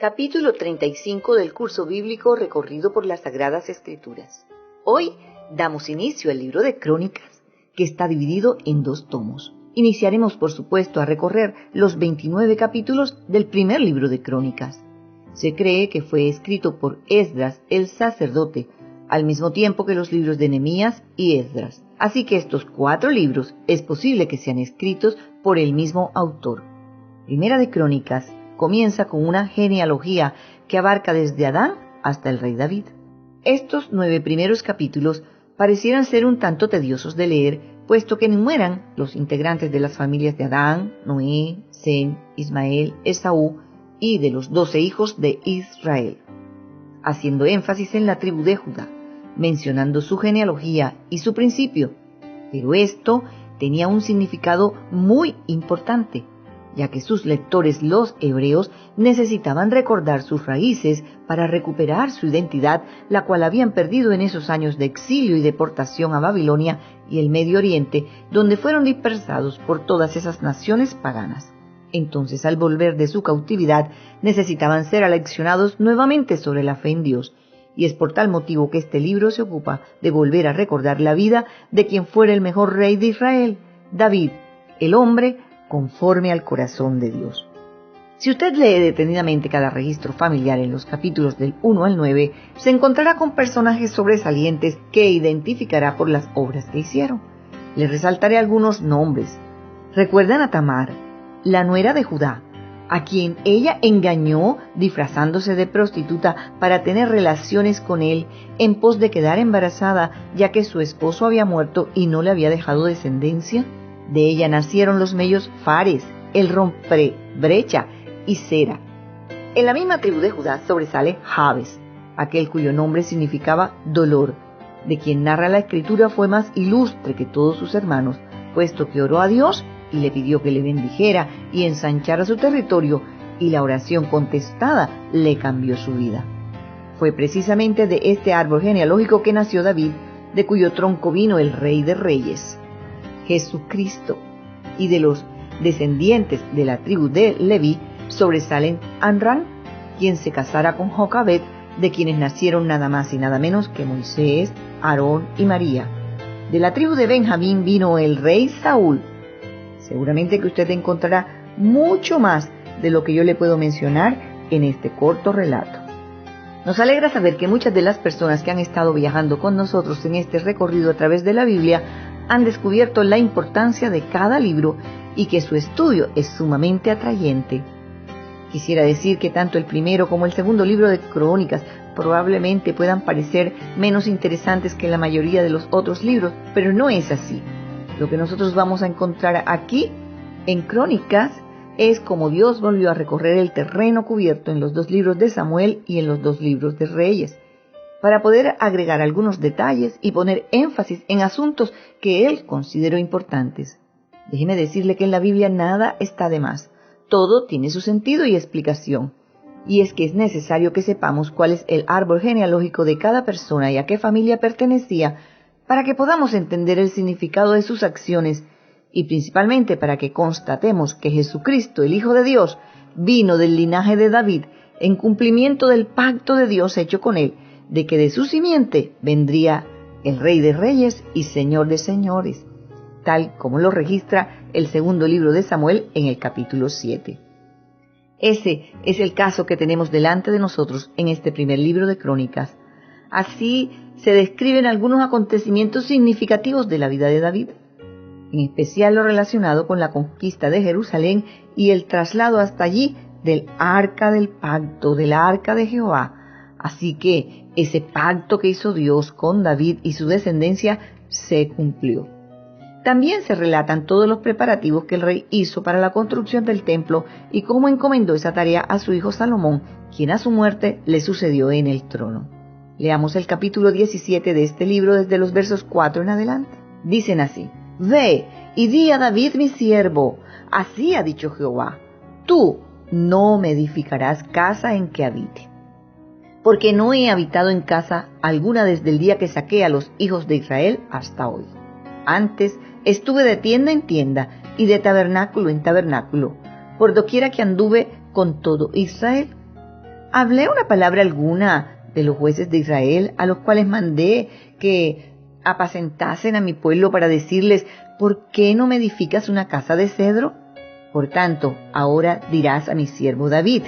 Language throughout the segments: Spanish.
Capítulo 35 del curso bíblico recorrido por las Sagradas Escrituras. Hoy damos inicio al libro de Crónicas, que está dividido en 2 tomos. Iniciaremos, por supuesto, a recorrer los 29 capítulos del primer libro de Crónicas. Se cree que fue escrito por Esdras, el sacerdote, al mismo tiempo que los libros de Nehemías y Esdras. Así que estos 4 libros es posible que sean escritos por el mismo autor. Primera de Crónicas comienza con una genealogía que abarca desde Adán hasta el rey David. Estos 9 primeros capítulos parecieran ser un tanto tediosos de leer, puesto que enumeran los integrantes de las familias de Adán, Noé, Sem, Ismael, Esaú y de los 12 hijos de Israel, haciendo énfasis en la tribu de Judá, mencionando su genealogía y su principio. Pero esto tenía un significado muy importante, ya que sus lectores, los hebreos, necesitaban recordar sus raíces para recuperar su identidad, la cual habían perdido en esos años de exilio y deportación a Babilonia y el Medio Oriente, donde fueron dispersados por todas esas naciones paganas. Entonces, al volver de su cautividad, necesitaban ser aleccionados nuevamente sobre la fe en Dios, y es por tal motivo que este libro se ocupa de volver a recordar la vida de quien fuera el mejor rey de Israel, David, el hombre conforme al corazón de Dios. Si usted lee detenidamente cada registro familiar en los capítulos del 1 al 9, se encontrará con personajes sobresalientes que identificará por las obras que hicieron. Les resaltaré algunos nombres. ¿Recuerdan a Tamar, la nuera de Judá, a quien ella engañó disfrazándose de prostituta para tener relaciones con él en pos de quedar embarazada, ya que su esposo había muerto y no le había dejado descendencia? De ella nacieron los mellos Fares, el rompebrecha y Zera. En la misma tribu de Judá sobresale Jabes, aquel cuyo nombre significaba dolor, de quien narra la escritura fue más ilustre que todos sus hermanos, puesto que oró a Dios y le pidió que le bendijera y ensanchara su territorio, y la oración contestada le cambió su vida. Fue precisamente de este árbol genealógico que nació David, de cuyo tronco vino el Rey de Reyes, Jesucristo, y de los descendientes de la tribu de Leví sobresalen Amram, quien se casara con Jocabed, de quienes nacieron nada más y nada menos que Moisés, Aarón y María. De la tribu de Benjamín vino el rey Saúl. Seguramente que usted encontrará mucho más de lo que yo le puedo mencionar en este corto relato. Nos alegra saber que muchas de las personas que han estado viajando con nosotros en este recorrido a través de la Biblia han descubierto la importancia de cada libro y que su estudio es sumamente atrayente. Quisiera decir que tanto el primero como el segundo libro de Crónicas probablemente puedan parecer menos interesantes que la mayoría de los otros libros, pero no es así. Lo que nosotros vamos a encontrar aquí en Crónicas es cómo Dios volvió a recorrer el terreno cubierto en los 2 libros de Samuel y en los 2 libros de Reyes, para poder agregar algunos detalles y poner énfasis en asuntos que él consideró importantes. Déjeme decirle que en la Biblia nada está de más. Todo tiene su sentido y explicación. Y es que es necesario que sepamos cuál es el árbol genealógico de cada persona y a qué familia pertenecía, para que podamos entender el significado de sus acciones y principalmente para que constatemos que Jesucristo, el Hijo de Dios, vino del linaje de David en cumplimiento del pacto de Dios hecho con él, de que de su simiente vendría el Rey de Reyes y Señor de Señores, tal como lo registra el segundo libro de Samuel en el capítulo 7. Ese es el caso que tenemos delante de nosotros en este primer libro de Crónicas. Así se describen algunos acontecimientos significativos de la vida de David, en especial lo relacionado con la conquista de Jerusalén y el traslado hasta allí del arca del pacto, del arca de Jehová. Así que ese pacto que hizo Dios con David y su descendencia se cumplió. También se relatan todos los preparativos que el rey hizo para la construcción del templo y cómo encomendó esa tarea a su hijo Salomón, quien a su muerte le sucedió en el trono. Leamos el capítulo 17 de este libro desde los versos 4 en adelante. Dicen así: Ve y di a David mi siervo, así ha dicho Jehová, tú no me edificarás casa en que habite, porque no he habitado en casa alguna desde el día que saqué a los hijos de Israel hasta hoy. Antes estuve de tienda en tienda y de tabernáculo en tabernáculo, por doquiera que anduve con todo Israel. ¿Hablé una palabra alguna de los jueces de Israel, a los cuales mandé que apacentasen a mi pueblo para decirles, ¿por qué no me edificas una casa de cedro? Por tanto, ahora dirás a mi siervo David,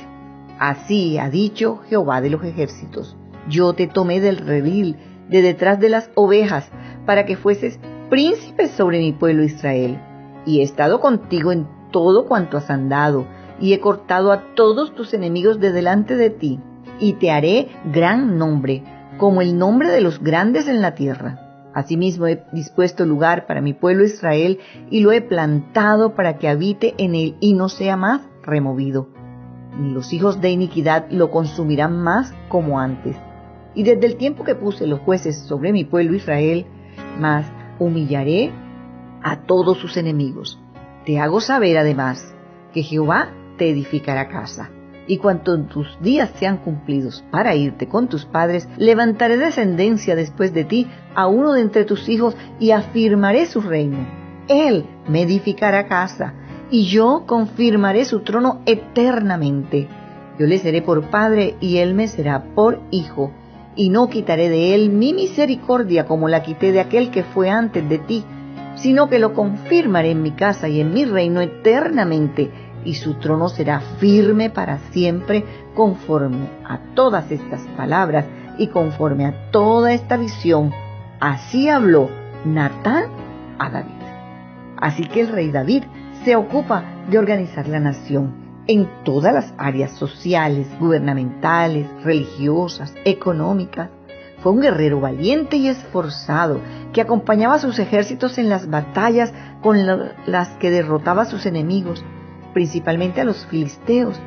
así ha dicho Jehová de los ejércitos, yo te tomé del redil, de detrás de las ovejas, para que fueses príncipe sobre mi pueblo Israel, y he estado contigo en todo cuanto has andado, y he cortado a todos tus enemigos de delante de ti, y te haré gran nombre, como el nombre de los grandes en la tierra. Asimismo he dispuesto lugar para mi pueblo Israel, y lo he plantado para que habite en él y no sea más removido. Ni los hijos de iniquidad lo consumirán más como antes. Y desde el tiempo que puse los jueces sobre mi pueblo Israel, mas humillaré a todos sus enemigos. Te hago saber además que Jehová te edificará casa. Y cuando tus días sean cumplidos para irte con tus padres, levantaré descendencia después de ti a uno de entre tus hijos y afirmaré su reino. Él me edificará casa y yo confirmaré su trono eternamente. Yo le seré por padre y él me será por hijo. Y no quitaré de él mi misericordia como la quité de aquel que fue antes de ti, sino que lo confirmaré en mi casa y en mi reino eternamente, y su trono será firme para siempre, conforme a todas estas palabras y conforme a toda esta visión. Así habló Natán a David. Así que el rey David se ocupa de organizar la nación en todas las áreas sociales, gubernamentales, religiosas, económicas. Fue un guerrero valiente y esforzado que acompañaba a sus ejércitos en las batallas con las que derrotaba a sus enemigos, principalmente a los filisteos.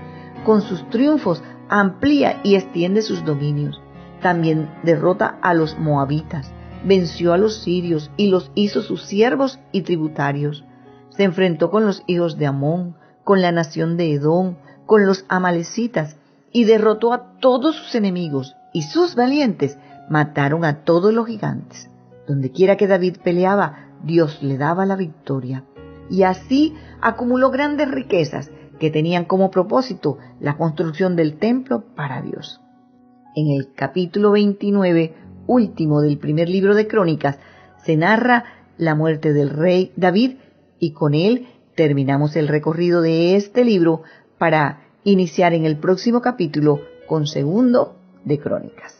Con sus triunfos amplía y extiende sus dominios. También derrota a los moabitas, venció a los sirios y los hizo sus siervos y tributarios. Se enfrentó con los hijos de Amón, con la nación de Edom, con los amalecitas, y derrotó a todos sus enemigos, y sus valientes mataron a todos los gigantes. Donde quiera que David peleaba, Dios le daba la victoria. Y así acumuló grandes riquezas que tenían como propósito la construcción del templo para Dios. En el capítulo 29, último del primer libro de Crónicas, se narra la muerte del rey David, y con él terminamos el recorrido de este libro para iniciar en el próximo capítulo con segundo de Crónicas.